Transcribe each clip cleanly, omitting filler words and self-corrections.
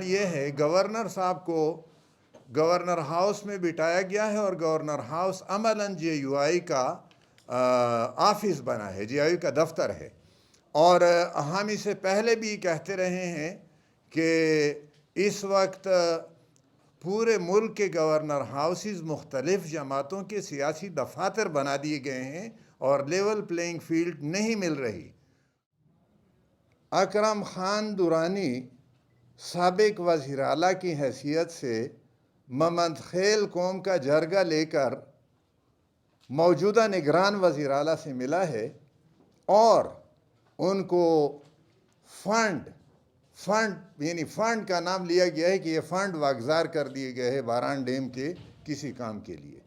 یہ ہے گورنر صاحب کو گورنر ہاؤس میں بٹھایا گیا ہے اور گورنر ہاؤس عملاً جے یو آئی کا آفس بنا ہے، جے یو آئی کا دفتر ہے۔ اور ہم اسے پہلے بھی کہتے رہے ہیں کہ اس وقت پورے ملک کے گورنر ہاؤسز مختلف جماعتوں کے سیاسی دفاتر بنا دیے گئے ہیں اور لیول پلینگ فیلڈ نہیں مل رہی۔ اکرم خان درانی سابق وزیر اعلیٰ کی حیثیت سے ممند خیل قوم کا جرگہ لے کر موجودہ نگران وزیر اعلیٰ سے ملا ہے اور ان کو فنڈ کا نام لیا گیا ہے کہ یہ فنڈ واگزار کر دیے گئے ہیں باران ڈیم کے کسی کام کے لیے۔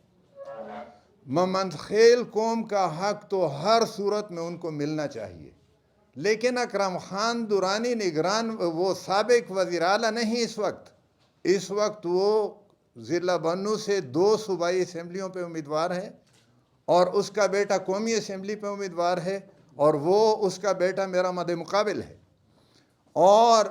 ممند خیل قوم کا حق تو ہر صورت میں ان کو ملنا چاہیے، لیکن اکرم خان درانی نگران وہ سابق وزیر اعلیٰ نہیں اس وقت وہ ضلع بنو سے 2 صوبائی اسمبلیوں پہ امیدوار ہے اور اس کا بیٹا قومی اسمبلی پہ امیدوار ہے اور اس کا بیٹا میرا مد مقابل ہے۔ اور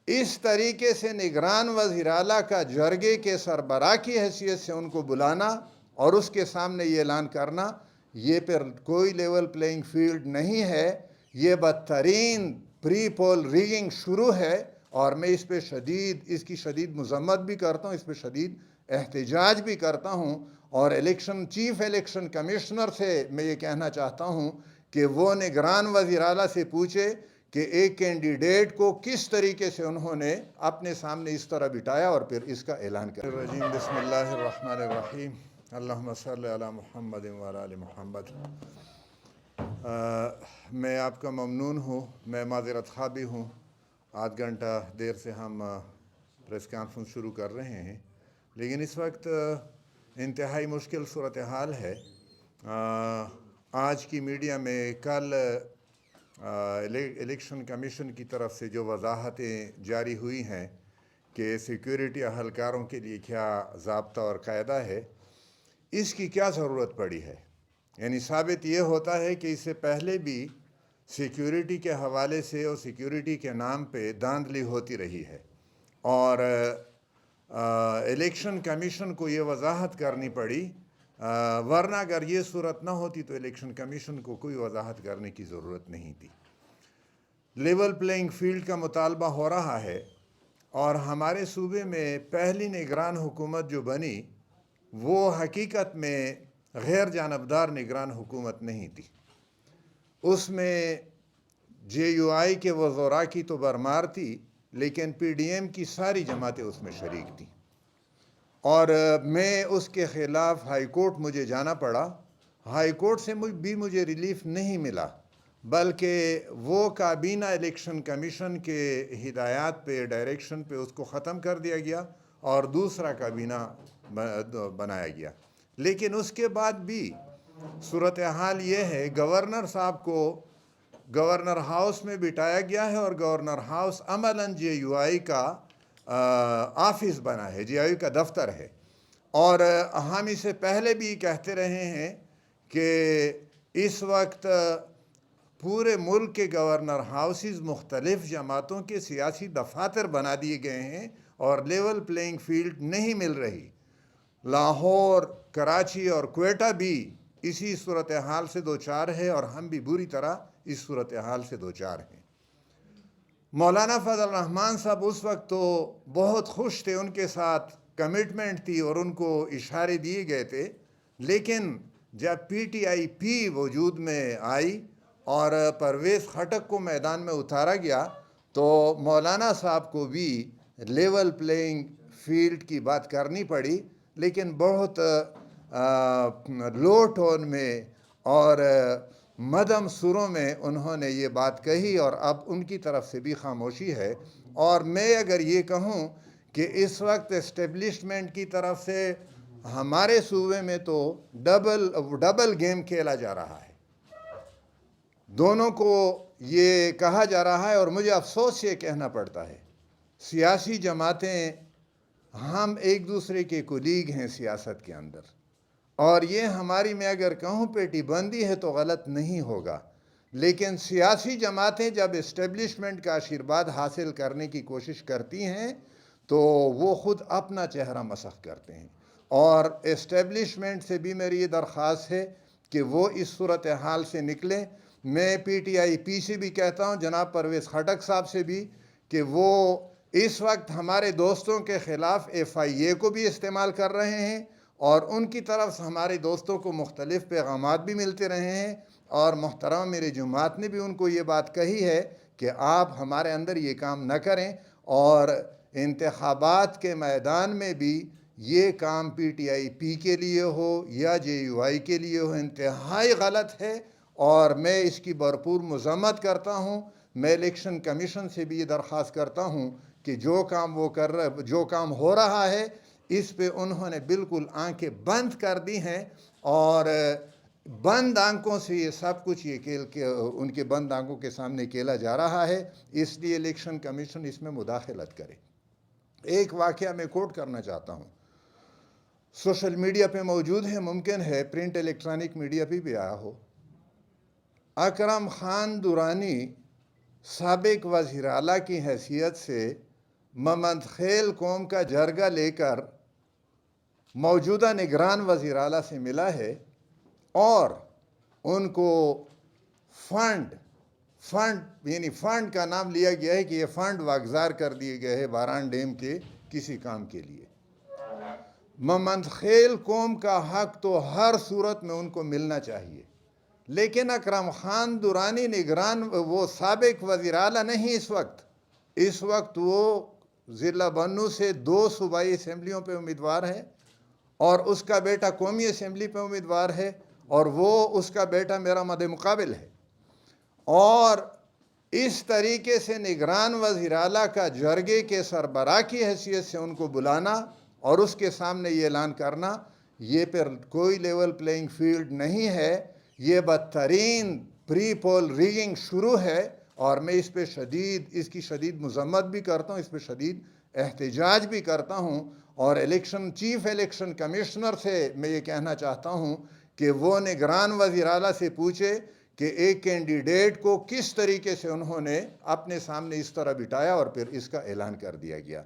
اس طریقے سے نگران وزیر اعلیٰ کا جرگے کے سربراہ کی حیثیت سے ان کو بلانا اور اس کے سامنے یہ اعلان کرنا، یہ پھر کوئی لیول پلینگ فیلڈ نہیں ہے، یہ بدترین پری پول ریگنگ شروع ہے اور میں اس کی شدید مذمت بھی کرتا ہوں، اس پہ شدید احتجاج بھی کرتا ہوں اور چیف الیکشن کمشنر سے میں یہ کہنا چاہتا ہوں کہ وہ نگران وزیر اعلیٰ سے پوچھے کہ ایک کینڈیڈیٹ کو کس طریقے سے انہوں نے اپنے سامنے اس طرح بٹھایا اور پھر اس کا اعلان کیا۔ بسم اللہ الرحمن الرحیم، اللہم صلی علی محمد وعلی آل محمد۔ میں آپ کا ممنون ہوں، میں معذرت خواہ بھی ہوں، آدھ گھنٹہ دیر سے ہم پریس کانفرنس شروع کر رہے ہیں، لیکن اس وقت انتہائی مشکل صورتحال ہے۔ آج کی میڈیا میں کل الیکشن کمیشن کی طرف سے جو وضاحتیں جاری ہوئی ہیں کہ سیکیورٹی اہلکاروں کے لیے کیا ضابطہ اور قاعدہ ہے، اس کی کیا ضرورت پڑی ہے؟ یعنی ثابت یہ ہوتا ہے کہ اس سے پہلے بھی سیکیورٹی کے حوالے سے اور سیکیورٹی کے نام پہ دھاندلی ہوتی رہی ہے اور الیکشن کمیشن کو یہ وضاحت کرنی پڑی، ورنہ اگر یہ صورت نہ ہوتی تو الیکشن کمیشن کو کوئی وضاحت کرنے کی ضرورت نہیں تھی۔ لیول پلینگ فیلڈ کا مطالبہ ہو رہا ہے اور ہمارے صوبے میں پہلی نگران حکومت جو بنی وہ حقیقت میں غیر جانبدار نگران حکومت نہیں تھی۔ اس میں جے یو آئی کے وزراء کی تو برمار تھی، لیکن پی ڈی ایم کی ساری جماعتیں اس میں شریک تھیں اور میں اس کے خلاف ہائی کورٹ مجھے جانا پڑا۔ ہائی کورٹ سے بھی مجھے ریلیف نہیں ملا، بلکہ وہ کابینہ الیکشن کمیشن کے ہدایات پہ ڈائریکشن پہ اس کو ختم کر دیا گیا اور دوسرا کابینہ بنایا گیا۔ لیکن اس کے بعد بھی صورتحال یہ ہے گورنر صاحب کو گورنر ہاؤس میں بٹھایا گیا ہے اور گورنر ہاؤس عملاً جے یو آئی کا آفس بنا ہے، جے یو آئی کا دفتر ہے۔ اور ہم اسے پہلے بھی کہتے رہے ہیں کہ اس وقت پورے ملک کے گورنر ہاؤسز مختلف جماعتوں کے سیاسی دفاتر بنا دیے گئے ہیں اور لیول پلینگ فیلڈ نہیں مل رہی۔ لاہور، کراچی اور کوئٹہ بھی اسی صورتحال سے دوچار ہے اور ہم بھی بری طرح اس صورتحال سے دوچار ہیں۔ مولانا فضل الرحمان صاحب اس وقت تو بہت خوش تھے، ان کے ساتھ کمٹمنٹ تھی اور ان کو اشارے دیے گئے تھے، لیکن جب پی ٹی آئی پی وجود میں آئی اور پرویز خٹک کو میدان میں اتارا گیا تو مولانا صاحب کو بھی لیول پلینگ فیلڈ کی بات کرنی پڑی، لیکن بہت لو ٹون میں اور مدھم سروں میں انہوں نے یہ بات کہی اور اب ان کی طرف سے بھی خاموشی ہے۔ اور میں اگر یہ کہوں کہ اس وقت اسٹیبلشمنٹ کی طرف سے ہمارے صوبے میں تو ڈبل گیم کھیلا جا رہا ہے، دونوں کو یہ کہا جا رہا ہے اور مجھے افسوس یہ کہنا پڑتا ہے سیاسی جماعتیں ہم ایک دوسرے کے کولیگ ہیں سیاست کے اندر، اور یہ ہماری میں اگر کہوں پیٹی بندی ہے تو غلط نہیں ہوگا، لیکن سیاسی جماعتیں جب اسٹیبلشمنٹ کا آشیرواد حاصل کرنے کی کوشش کرتی ہیں تو وہ خود اپنا چہرہ مسخ کرتے ہیں. اور اسٹیبلشمنٹ سے بھی میری یہ درخواست ہے کہ وہ اس صورتحال سے نکلیں. میں پی ٹی آئی پی سے بھی کہتا ہوں، جناب پرویز خٹک صاحب سے بھی، کہ وہ اس وقت ہمارے دوستوں کے خلاف ایف آئی اے کو بھی استعمال کر رہے ہیں، اور ان کی طرف سے ہمارے دوستوں کو مختلف پیغامات بھی ملتے رہے ہیں. اور محترم میرے جماعت نے بھی ان کو یہ بات کہی ہے کہ آپ ہمارے اندر یہ کام نہ کریں، اور انتخابات کے میدان میں بھی یہ کام پی ٹی آئی پی کے لیے ہو یا جے یو آئی کے لیے ہو انتہائی غلط ہے، اور میں اس کی بھرپور مذمت کرتا ہوں. میں الیکشن کمیشن سے بھی یہ درخواست کرتا ہوں کہ جو کام ہو رہا ہے اس پہ انہوں نے بالکل آنکھیں بند کر دی ہیں، اور بند آنکھوں سے یہ سب کچھ ان کے بند آنکھوں کے سامنے کھیلا جا رہا ہے. اس لیے الیکشن کمیشن اس میں مداخلت کرے. ایک واقعہ میں کوٹ کرنا چاہتا ہوں، سوشل میڈیا پہ موجود ہے، ممکن ہے پرنٹ الیکٹرانک میڈیا پہ بھی آیا ہو. اکرم خان درانی سابق وزیر اعلیٰ کی حیثیت سے محمد خیل قوم کا جرگہ لے کر موجودہ نگران وزیر اعلیٰ سے ملا ہے، اور ان کو فنڈ کا نام لیا گیا ہے کہ یہ فنڈ واگزار کر دیے گئے ہیں باران ڈیم کے کسی کام کے لیے. محمد خیل قوم کا حق تو ہر صورت میں ان کو ملنا چاہیے، لیکن اکرم خان درانی نگران، وہ سابق وزیر اعلیٰ نہیں اس وقت وہ ضلع بنو سے 2 صوبائی اسمبلیوں پہ امیدوار ہے، اور اس کا بیٹا قومی اسمبلی پہ امیدوار ہے، اور اس کا بیٹا میرا مد مقابل ہے. اور اس طریقے سے نگران وزیر اعلیٰ کا جرگے کے سربراہ کی حیثیت سے ان کو بلانا اور اس کے سامنے یہ اعلان کرنا، یہ پھر کوئی لیول پلینگ فیلڈ نہیں ہے. یہ بدترین پری پول ریگنگ شروع ہے، اور میں اس کی شدید مذمت بھی کرتا ہوں، اس پہ شدید احتجاج بھی کرتا ہوں. اور چیف الیکشن کمشنر سے میں یہ کہنا چاہتا ہوں کہ وہ نگران وزیر اعلیٰ سے پوچھے کہ ایک کینڈیڈیٹ کو کس طریقے سے انہوں نے اپنے سامنے اس طرح بٹھایا اور پھر اس کا اعلان کر دیا گیا.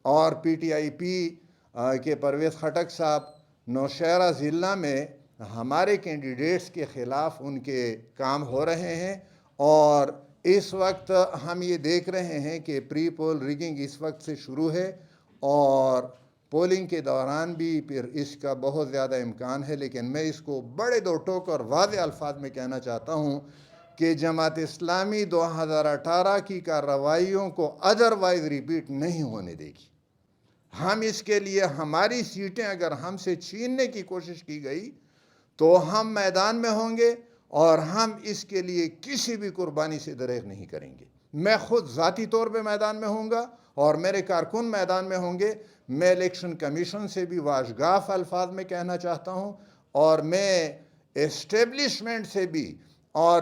اور پی ٹی آئی پی کے پرویز خٹک صاحب نوشہرہ ضلع میں ہمارے کینڈیڈیٹس کے خلاف ان کے کام ہو رہے ہیں، اور اس وقت ہم یہ دیکھ رہے ہیں کہ پری پول ریگنگ اس وقت سے شروع ہے، اور پولنگ کے دوران بھی پھر اس کا بہت زیادہ امکان ہے. لیکن میں اس کو بڑے دو ٹوک اور واضح الفاظ میں کہنا چاہتا ہوں کہ جماعت اسلامی 2018 کی کارروائیوں کو ادروائز ریپیٹ نہیں ہونے دے گی. ہم اس کے لیے ہماری سیٹیں اگر ہم سے چھیننے کی کوشش کی گئی تو ہم میدان میں ہوں گے، اور ہم اس کے لیے کسی بھی قربانی سے دریغ نہیں کریں گے. میں خود ذاتی طور پہ میدان میں ہوں گا، اور میرے کارکن میدان میں ہوں گے. میں الیکشن کمیشن سے بھی واشگاف الفاظ میں کہنا چاہتا ہوں، اور میں اسٹیبلشمنٹ سے بھی، اور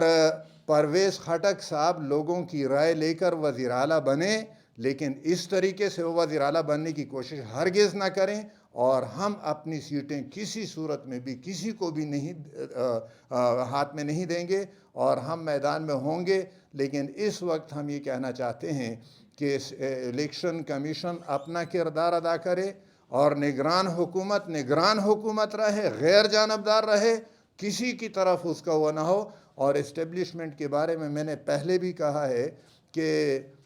پرویز خٹک صاحب لوگوں کی رائے لے کر وزیر اعلیٰ بنے، لیکن اس طریقے سے وہ وزیر اعلیٰ بننے کی کوشش ہرگز نہ کریں. اور ہم اپنی سیٹیں کسی صورت میں بھی کسی کو بھی ہاتھ میں نہیں دیں گے، اور ہم میدان میں ہوں گے. لیکن اس وقت ہم یہ کہنا چاہتے ہیں کہ الیکشن کمیشن اپنا کردار ادا کرے، اور نگران حکومت رہے، غیر جانبدار رہے، کسی کی طرف اس کا وہ نہ ہو. اور اسٹیبلشمنٹ کے بارے میں نے پہلے بھی کہا ہے کہ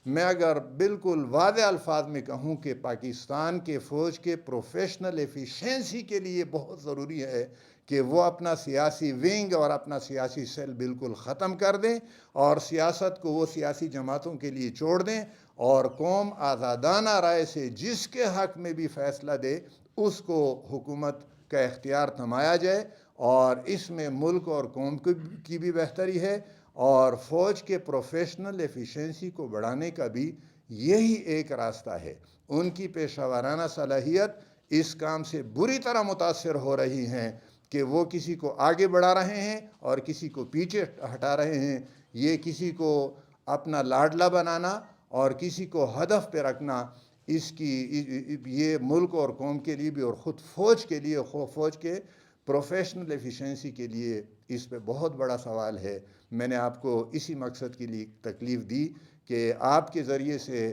میں اگر بالکل واضح الفاظ میں کہوں کہ پاکستان کے فوج کے پروفیشنل ایفیشنسی کے لیے بہت ضروری ہے کہ وہ اپنا سیاسی ونگ اور اپنا سیاسی سیل بالکل ختم کر دیں، اور سیاست کو وہ سیاسی جماعتوں کے لیے چھوڑ دیں، اور قوم آزادانہ رائے سے جس کے حق میں بھی فیصلہ دے اس کو حکومت کا اختیار تھمایا جائے. اور اس میں ملک اور قوم کی بھی بہتری ہے، اور فوج کے پروفیشنل ایفیشنسی کو بڑھانے کا بھی یہی ایک راستہ ہے. ان کی پیشہ ورانہ صلاحیت اس کام سے بری طرح متاثر ہو رہی ہیں کہ وہ کسی کو آگے بڑھا رہے ہیں اور کسی کو پیچھے ہٹا رہے ہیں. یہ کسی کو اپنا لاڈلا بنانا اور کسی کو ہدف پہ رکھنا، یہ ملک اور قوم کے لیے بھی اور خود فوج کے لیے، فوج کے پروفیشنل ایفیشنسی کے لیے اس پہ بہت بڑا سوال ہے. میں نے آپ کو اسی مقصد کے لیے تکلیف دی کہ آپ کے ذریعے سے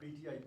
PTIP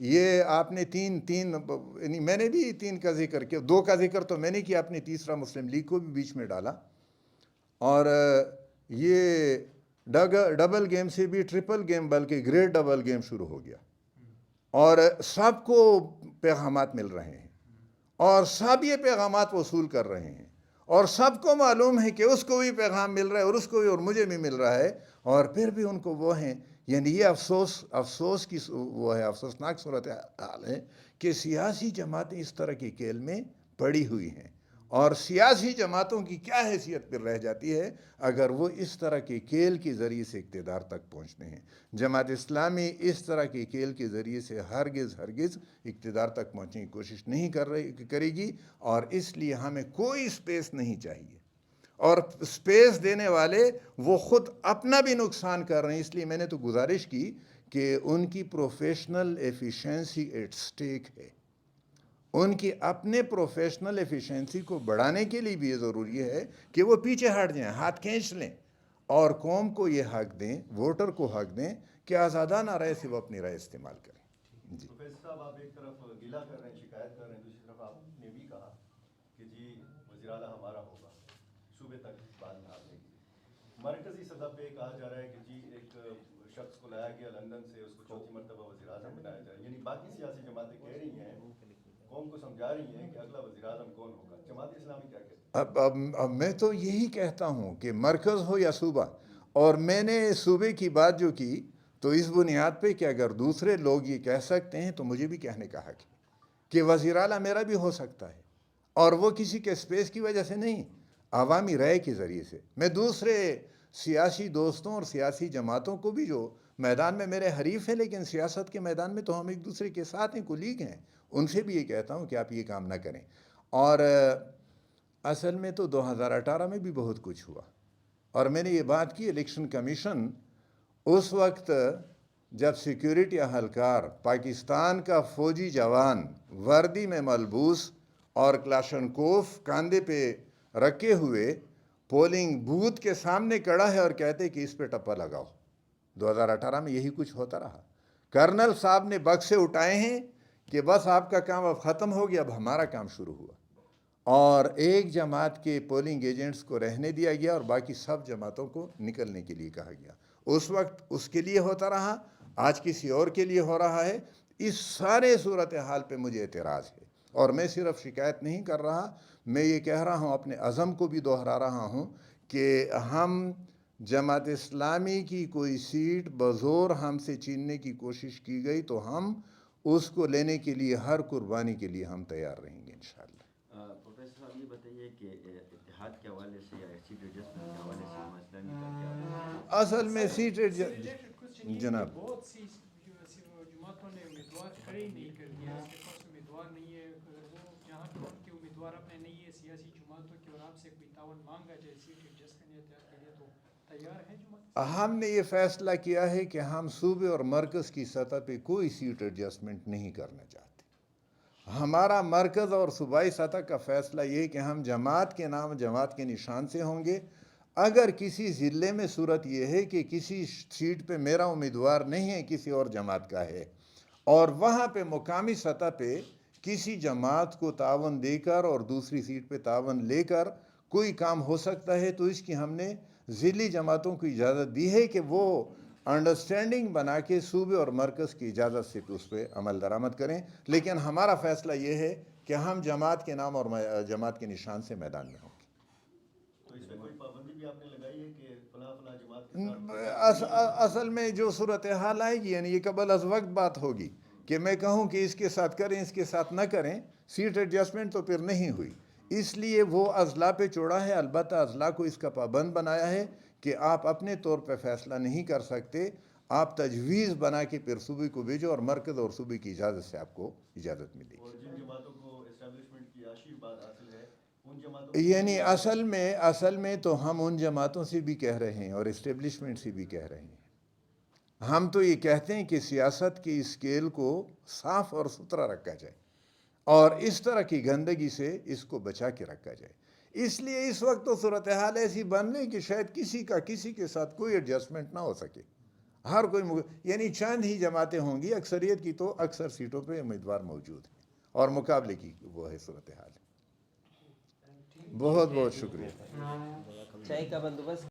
یہ آپ نے تین یعنی میں نے بھی 3 کا ذکر کیا، 2 کا ذکر تو میں نے کیا، اپنے تیسرا مسلم لیگ کو بھی بیچ میں ڈالا، اور یہ ڈبل گیم سے بھی ٹرپل گیم بلکہ گریٹ ڈبل گیم شروع ہو گیا، اور سب کو پیغامات مل رہے ہیں اور سب یہ پیغامات وصول کر رہے ہیں، اور سب کو معلوم ہے کہ اس کو بھی پیغام مل رہا ہے اور اس کو بھی اور مجھے بھی مل رہا ہے، اور پھر بھی ان کو وہ ہیں، یعنی یہ افسوس کی وہ ہے، افسوسناک صورتحال ہے کہ سیاسی جماعتیں اس طرح کے کھیل میں پڑی ہوئی ہیں، اور سیاسی جماعتوں کی کیا حیثیت پھر رہ جاتی ہے اگر وہ اس طرح کے کھیل کے ذریعے سے اقتدار تک پہنچتے ہیں۔ جماعت اسلامی اس طرح کے کھیل کے ذریعے سے ہرگز اقتدار تک پہنچنے کی کوشش نہیں کرے گی، اور اس لیے ہمیں کوئی سپیس نہیں چاہیے، اور سپیس دینے والے وہ خود اپنا بھی نقصان کر رہے ہیں۔ اس لیے میں نے تو گزارش کی کہ ان کی پروفیشنل ایفیشنسی ایٹ سٹیک ہے، ان کی اپنے پروفیشنل ایفیشنسی کو بڑھانے کے لیے بھی یہ ضروری ہے کہ وہ پیچھے ہٹ جائیں، ہاتھ کھینچ لیں، اور قوم کو یہ حق دیں، ووٹر کو حق دیں کہ آزادانہ رائے سے وہ اپنی رائے استعمال کریں۔ جی پروفیسر صاحب، آپ ایک طرف گلہ کر رہے ہیں، شکایت کر رہے ہیں، دوسری طرف آپ نے بھی کہا کہ جی وزیر اعلیٰ ہمارا ہوگا، صوبے تک بات نہ آنے کی۔ مرکزی سطح پہ کہا جا رہا ہے کہ جی ایک شخص کو لایا گیا لندن سے، اس کو چوتھی مرتبہ وزیر اعظم بنایا جائے، یعنی باقی سیاسی جماعتیں کہہ رہی ہیں، قوم کو سمجھا رہی ہیں کہ اگلا وزیر اعظم کون ہوگا، جماعت اسلامی کیا کہتی ہے؟ اب میں تو یہی کہتا ہوں کہ مرکز ہو یا صوبہ، اور میں نے صوبے کی بات جو کی تو اس بنیاد پہ کہ اگر دوسرے لوگ یہ کہہ سکتے ہیں تو مجھے بھی کہنے کا حق ہے کہ وزیر اعلیٰ میرا بھی ہو سکتا ہے، اور وہ کسی کے سپیس کی وجہ سے نہیں، عوامی رائے کے ذریعے سے۔ میں دوسرے سیاسی دوستوں اور سیاسی جماعتوں کو بھی جو میدان میں میرے حریف ہیں لیکن سیاست کے میدان میں تو ہم ایک دوسرے کے ساتھ ہیں، کولیگ ہیں، ان سے بھی یہ کہتا ہوں کہ آپ یہ کام نہ کریں۔ اور اصل میں تو 2018 میں بھی بہت کچھ ہوا، اور میں نے یہ بات کی، الیکشن کمیشن اس وقت جب سیکیورٹی اہلکار پاکستان کا فوجی جوان وردی میں ملبوس اور کلاشنکوف کاندھے پہ رکھے ہوئے پولنگ بوتھ کے سامنے کھڑا ہے اور کہتے کہ اس پہ ٹپا لگاؤ، 2018 میں یہی کچھ ہوتا رہا۔ کرنل صاحب نے بکسے اٹھائے ہیں کہ بس آپ کا کام اب ختم ہو گیا، اب ہمارا کام شروع ہوا، اور ایک جماعت کے پولنگ ایجنٹس کو رہنے دیا گیا اور باقی سب جماعتوں کو نکلنے کے لیے کہا گیا۔ اس وقت اس کے لیے ہوتا رہا، آج کسی اور کے لیے ہو رہا ہے۔ اس سارے صورتحال پہ مجھے اعتراض ہے، اور میں صرف شکایت نہیں کر رہا، میں یہ کہہ رہا ہوں، اپنے عزم کو بھی دہرا رہا ہوں کہ ہم جماعت اسلامی کی کوئی سیٹ بزور ہم سے چھیننے کی کوشش کی گئی تو ہم اس کو لینے کے لیے ہر قربانی کے لیے ہم تیار رہیں گے انشاءاللہ۔ پروفیسر صاحب یہ بتائیے کہ اتحاد کے حوالے سے یا سیٹ ایڈجسٹمنٹ کے حوالے سے مسئلہ نہیں کیا؟ اصل میں سیٹ جناب بہت سی جماعتوں نے امیدوار کھڑے ہی نہیں کر دیا، اس کے پاس امیدوار نہیں ہے، اگر وہ جہاں پہ ان کے امیدوار اپنے نہیں ہے سیاسی جماعتوں کے، اور آپ سے کوئی تعاون مانگا جائے سیٹ ایڈجسٹمنٹ یا اتحاد کے لیے، تو تیار ہیں جماعت؟ ہم نے یہ فیصلہ کیا ہے کہ ہم صوبے اور مرکز کی سطح پہ کوئی سیٹ ایڈجسٹمنٹ نہیں کرنا چاہتے۔ ہمارا مرکز اور صوبائی سطح کا فیصلہ یہ ہے کہ ہم جماعت کے نام جماعت کے نشان سے ہوں گے۔ اگر کسی ضلع میں صورت یہ ہے کہ کسی سیٹ پہ میرا امیدوار نہیں ہے، کسی اور جماعت کا ہے، اور وہاں پہ مقامی سطح پہ کسی جماعت کو تعاون دے کر اور دوسری سیٹ پہ تعاون لے کر کوئی کام ہو سکتا ہے، تو اس کی ہم نے ضلعی جماعتوں کو اجازت دی ہے کہ وہ انڈرسٹینڈنگ بنا کے صوبے اور مرکز کی اجازت سے اس پہ عمل درآمد کریں، لیکن ہمارا فیصلہ یہ ہے کہ ہم جماعت کے نام اور جماعت کے نشان سے میدان میں ہوں گے۔ تو اس میں کوئی پابندی بھی آپ نے لگائی ہے کہ فلاں فلاں جماعت کے ساتھ؟ اصل میں جو صورتحال آئے گی، یعنی یہ قبل از وقت بات ہوگی کہ میں کہوں کہ اس کے ساتھ کریں، اس کے ساتھ نہ کریں، سیٹ ایڈجسٹمنٹ تو پھر نہیں ہوئی، اس لیے وہ اضلاع پہ چھوڑا ہے۔ البتہ اضلاع کو اس کا پابند بنایا ہے کہ آپ اپنے طور پہ فیصلہ نہیں کر سکتے، آپ تجویز بنا کے پھر صوبے کو بھیجو، اور مرکز اور صوبے کی اجازت سے آپ کو اجازت ملے گی۔ اور جن جماعتوں کو اسٹیبلشمنٹ کی عاشی بات حاصل ہے، ان جماعتوں یعنی اصل میں تو ہم ان جماعتوں سے بھی کہہ رہے ہیں اور اسٹیبلشمنٹ سے بھی کہہ رہے ہیں، ہم تو یہ کہتے ہیں کہ سیاست کے اسکیل کو صاف اور ستھرا رکھا جائے، اور اس طرح کی گندگی سے اس کو بچا کے رکھا جائے۔ اس لیے اس وقت تو صورتحال ایسی بن رہی کہ شاید کسی کے ساتھ کوئی ایڈجسٹمنٹ نہ ہو سکے۔ ہر کوئی یعنی چند ہی جماعتیں ہوں گی، اکثریت کی تو اکثر سیٹوں پہ امیدوار موجود ہیں اور مقابلے کی وہ ہے صورتحال ہے۔ بہت بہت شکریہ۔ چائے کا بندوبست